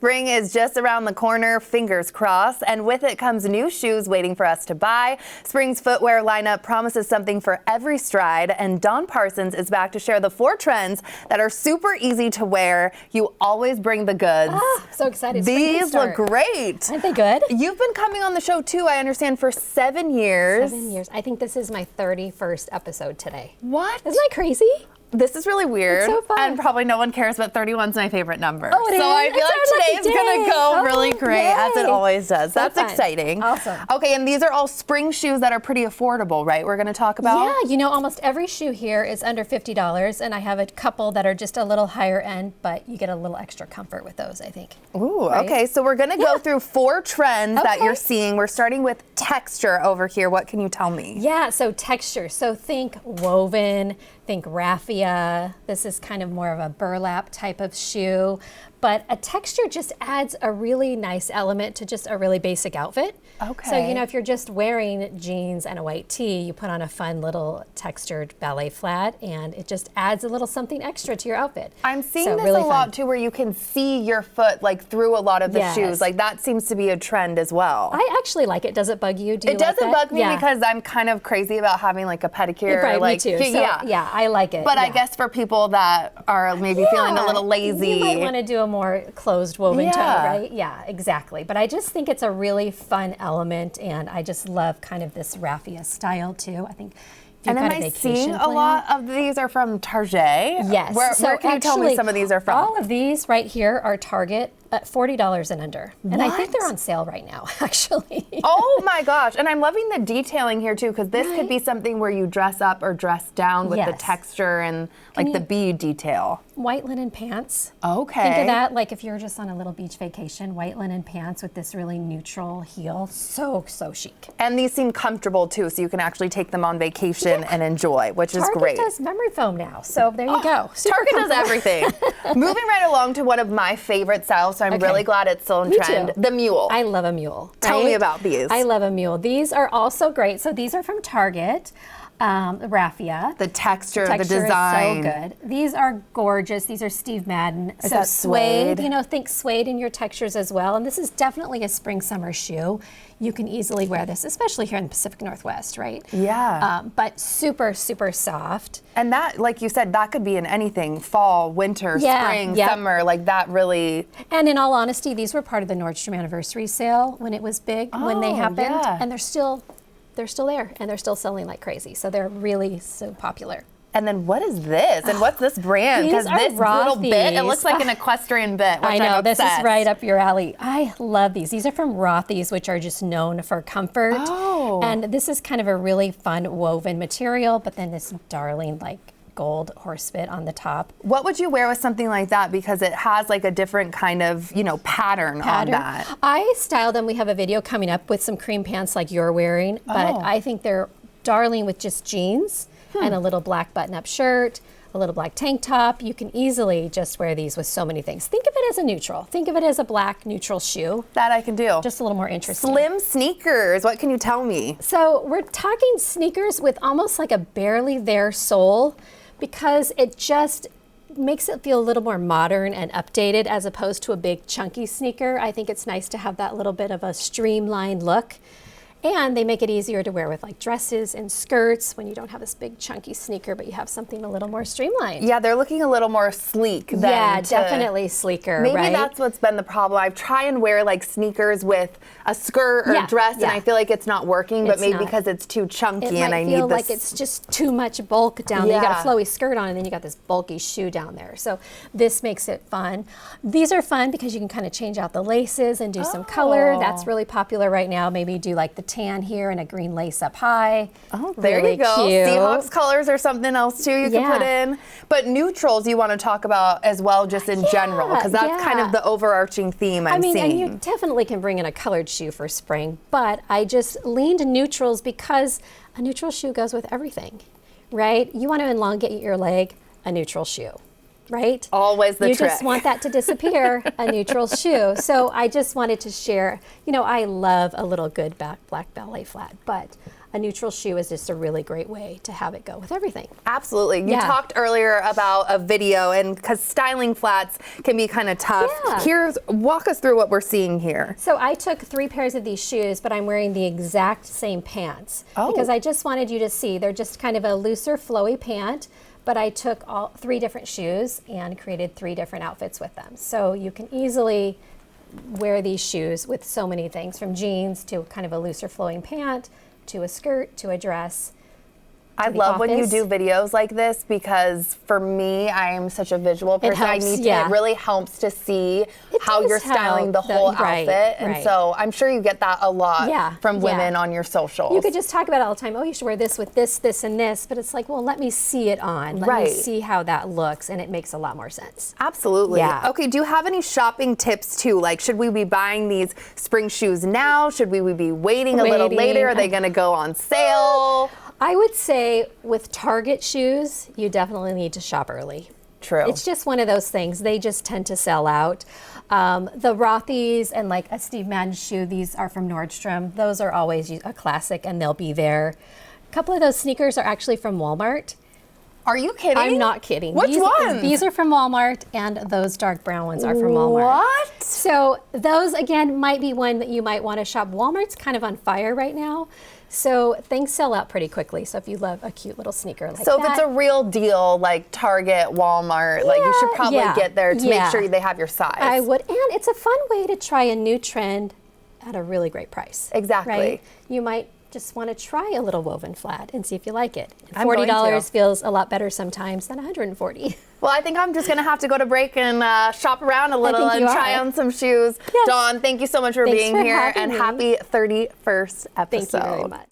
Spring is just around the corner, fingers crossed, and with it comes new shoes waiting for us to buy. Spring's footwear lineup promises something for every stride, and Dawn Parsons is back to share the 4 trends that are super easy to wear. You always bring the goods. So excited. These look great. Aren't they good? You've been coming on the show too, I understand, for 7 years. 7 years. I think this is my 31st episode today. What? Isn't that crazy? This is really weird. It's so fun. And probably no one cares, but 31's my favorite number. Oh, it is? So I feel like today's going to go really great, as it always does. So That's fun. exciting. Awesome. Okay, and these are all spring shoes that are pretty affordable, right? We're going to talk about? Yeah, you know, almost every shoe here is under $50, and I have a couple that are just a little higher end, but you get a little extra comfort with those, I think. Ooh, right? Okay, so we're going to go through 4 trends that you're seeing. We're starting with texture over here. What can you tell me? Yeah, so texture. So think woven, think raffia. This is kind of more of a burlap type of shoe, but a texture just adds a really nice element to just a really basic outfit. Okay. So, you know, if you're just wearing jeans and a white tee, you put on a fun little textured ballet flat, and it just adds a little something extra to your outfit. I'm seeing So this really a fun. lot too, where you can see your foot like through a lot of the Yes. shoes. Like that seems to be a trend as well. I actually like it. Does it bug you? Do you It like doesn't that? bug me because I'm kind of crazy about having like a pedicure. Right, like, me too. So, yeah, I like it. But I yeah. guess for people that are maybe feeling a little lazy, You might want to do a more closed woven toe, Yeah. right? Yeah, exactly. But I just think it's a really fun element, and I just love kind of this raffia style too. I think if you've and am got a I vacation seeing a plan- lot of these are from Target? Yes. Where can you tell me actually, some of these are from? All of these right here are Target at $40 and under. And I think they're on sale right now, actually. Oh my gosh. And I'm loving the detailing here too, because this could be something where you dress up or dress down with the Yes. texture and like the bead detail. White linen pants. Okay. Think of that like if you're just on a little beach vacation, white linen pants with this really neutral heel. So chic. And these seem comfortable too, so you can actually take them on vacation and enjoy, which is Target great. does memory foam now, so there you go. Super Target does comfortable. everything. Moving right along to one of my favorite styles, so I'm really glad it's still in Me trend. too. The mule. I love a mule. Tell me right? about these. I love a mule. These are also great. So these are from Target, raffia. The texture, The the design. is so good. These are gorgeous. These are Steve Madden. Is so that suede? you know, think suede in your textures as well. And this is definitely a spring summer shoe. You can easily wear this, especially here in the Pacific Northwest, right? Yeah. But super soft. And that, like you said, that could be in anything. Fall, winter, Yeah, spring, yep. summer, like that really. And in all honesty, these were part of the Nordstrom anniversary sale when it was big, when they Oh, happened. yeah. And they're still there, and they're still selling like crazy. So they're really so popular. And then what is this? And what's this brand? Because These are this little bit, it Rothy's. looks like an equestrian bit, which I know, I'm this is obsessed. right up your alley. I love these. These are from Rothy's, which are just known for comfort. Oh. And this is kind of a really fun woven material, but then this darling like gold horse bit on the top. What would you wear with something like that? Because it has like a different kind of, pattern on that. I style them. We have a video coming up with some cream pants like you're wearing, but I think they're darling with just jeans and a little black button-up shirt, a little black tank top. You can easily just wear these with so many things. Think of it as a neutral. Think of it as a black neutral shoe. That I can do. Just a little more interesting. Slim sneakers. What can you tell me? So we're talking sneakers with almost like a barely there sole, because it just makes it feel a little more modern and updated as opposed to a big chunky sneaker. I think it's nice to have that little bit of a streamlined look. And they make it easier to wear with like dresses and skirts when you don't have this big chunky sneaker, but you have something a little more streamlined. Yeah, they're looking a little more sleek than Yeah, to- definitely sleeker, Maybe right? that's what's been the problem. I try and wear like sneakers with a skirt or Yeah, a dress, and yeah. I feel like it's not working, but It's maybe not. because it's too chunky It and might I feel need like this. it's just too much bulk down there. You got a Yeah. flowy skirt on, and then you got this bulky shoe down there. So this makes it fun. These are fun because you can kind of change out the laces and do some color. That's really popular right now. Maybe do like the tan here and a green lace up high. Oh, there really you go. Cute. Seahawks colors or something else too you can put in. But neutrals you want to talk about as well, just in general, because that's kind of the overarching theme I'm seeing. And you definitely can bring in a colored shoe for spring, but I just leaned neutrals because a neutral shoe goes with everything, right? You want to elongate your leg, a neutral shoe. right? Always the you trick. just want that to disappear, a neutral shoe. So I just wanted to share, I love a little good black ballet flat, but a neutral shoe is just a really great way to have it go with everything. Absolutely. You talked earlier about a video, and because styling flats can be kind of tough. Yeah. Walk us through what we're seeing here. So I took 3 pairs of these shoes, but I'm wearing the exact same pants because I just wanted you to see they're just kind of a looser, flowy pant. But I took all 3 different shoes and created 3 different outfits with them. So you can easily wear these shoes with so many things, from jeans to kind of a looser flowing pant, to a skirt, to a dress. I love when you do videos like this because for me, I am such a visual person. It really helps to see how you're styling the whole outfit. And so I'm sure you get that a lot from women on your socials. You could just talk about it all the time. Oh, you should wear this with this, this, and this. But it's like, well, let me see it on. Let me see how that looks. And it makes a lot more sense. Absolutely. Yeah. Okay, do you have any shopping tips too? Like, should we be buying these spring shoes now? Should we be waiting a little later? Are they going to go on sale? I would say with Target shoes, you definitely need to shop early. True. It's just one of those things. They just tend to sell out. The Rothy's and like a Steve Madden shoe, these are from Nordstrom. Those are always a classic and they'll be there. A couple of those sneakers are actually from Walmart. Are you kidding? I'm not kidding. Which ones? These are from Walmart, and those dark brown ones are from Walmart. What? So those, again, might be one that you might want to shop. Walmart's kind of on fire right now. So things sell out pretty quickly. So if you love a cute little sneaker like that. So if it's a real deal, like Target, Walmart, like you should probably get there to make sure they have your size. I would, and it's a fun way to try a new trend at a really great price. Exactly. Right? You might just want to try a little woven flat and see if you like it. $40 feels a lot better sometimes than $140. Well, I think I'm just going to have to go to break and shop around a little and try on some shoes. Yes. Dawn, thank you so much for being here, and happy 31st episode. Thank you very much.